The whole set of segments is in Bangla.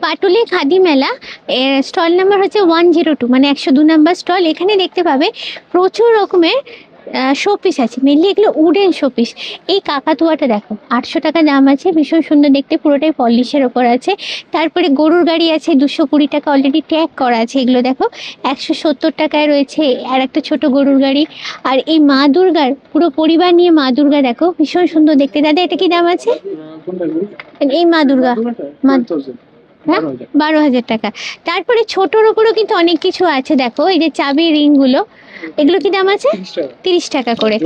পাটুলি খাদি মেলা, স্টল নাম্বার হচ্ছে 102, মানে 102 নাম্বার স্টল। এখানে দেখতে পাবে প্রচুর রকমের শোপিস আছে, মেনলি এগুলো উডেন শোপিস। এই কাকাতুয়াটা দেখো, 800 টাকা দাম আছে, ভীষণ সুন্দর দেখতে, পুরোটাই পলিশের ওপর আছে। তারপরে গরুর গাড়ি আছে 220 টাকা, অলরেডি ট্যাগ করা আছে। এগুলো দেখো 170 টাকায় রয়েছে, আর একটা ছোট গরুর গাড়ি। আর এই মা দুর্গার, পুরো পরিবার নিয়ে মা দুর্গা দেখো, ভীষণ সুন্দর দেখতে। দাদা এটা কি দাম আছে? এই মা দুর্গা, মা, হ্যাঁ, 12,000 টাকা। তারপরে ছোটোর ওপরও কিন্তু অনেক কিছু আছে, দেখো এই যে চাবি রিংগুলো, এগুলো কি দাম আছে? 30 টাকা করে,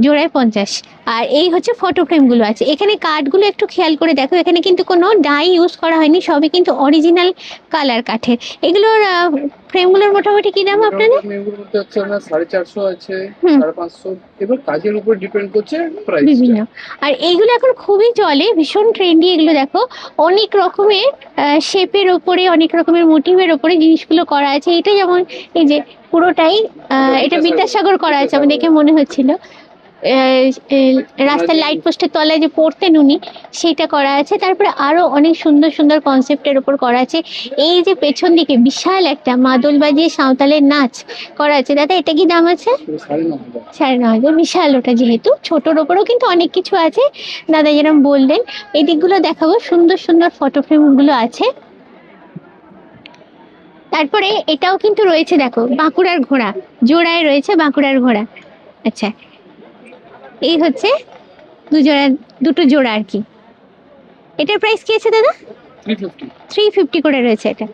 জোড়ায় 50। আর এই হচ্ছে ফটো ফ্রেমগুলো আছে এখানে। কাঠগুলো একটু খেয়াল করে দেখো, এখানে কিন্তু কোনো ডাই ইউজ করা হয়নি, সবই কিন্তু অরিজিনাল কালার কাঠের। এগুলোর ফ্রেমগুলোর মোটামুটি কি দাম আপনাদের? ফ্রেমগুলোর মধ্যে হচ্ছে আপনার 450 আছে, 550, এবার কাজের উপর ডিপেন্ড করছে প্রাইসটা। বিভিন্ন। আর এইগুলো এখন খুবই চলে, ভীষণ ট্রেন্ডি। এগুলো দেখো অনেক রকমের শেপের ওপরে, অনেক রকমের মোটিভের ওপরে জিনিসগুলো করা আছে। এটা যেমন এই যে পুরোটাই এটা বিদ্যাসাগর করা আছে, আমার দেখে মনে হচ্ছিল। রাস্তার লাইট পোস্টের তলায় যে পড়তেন উনি, সেইটা করা আছে। তারপরে আরো অনেক সুন্দর সুন্দর কনসেপ্টের উপর করা আছে। এই যে পেছন দিকে বিশাল একটা মাদল বাজিয়ে সাঁওতালের নাচ করা আছে। দাদা এটা কি দাম আছে? 9,500। বিশাল ওটা, যেহেতু ছোটোর ওপরও কিন্তু অনেক কিছু আছে দাদা যেরকম বললেন। এই দিকগুলো দেখাবো, সুন্দর সুন্দর ফটো ফ্রেমগুলো আছে। তারপরে এটাও কিন্তু রয়েছে, দেখো বাঁকুড়ার ঘোড়া, জোড়ায় রয়েছে বাঁকুড়ার ঘোড়া। আচ্ছা, এই হচ্ছে দুটো জোড়া আর কি। এটার প্রাইস কি আছে দাদা? 350। 350 করে রয়েছে এটা।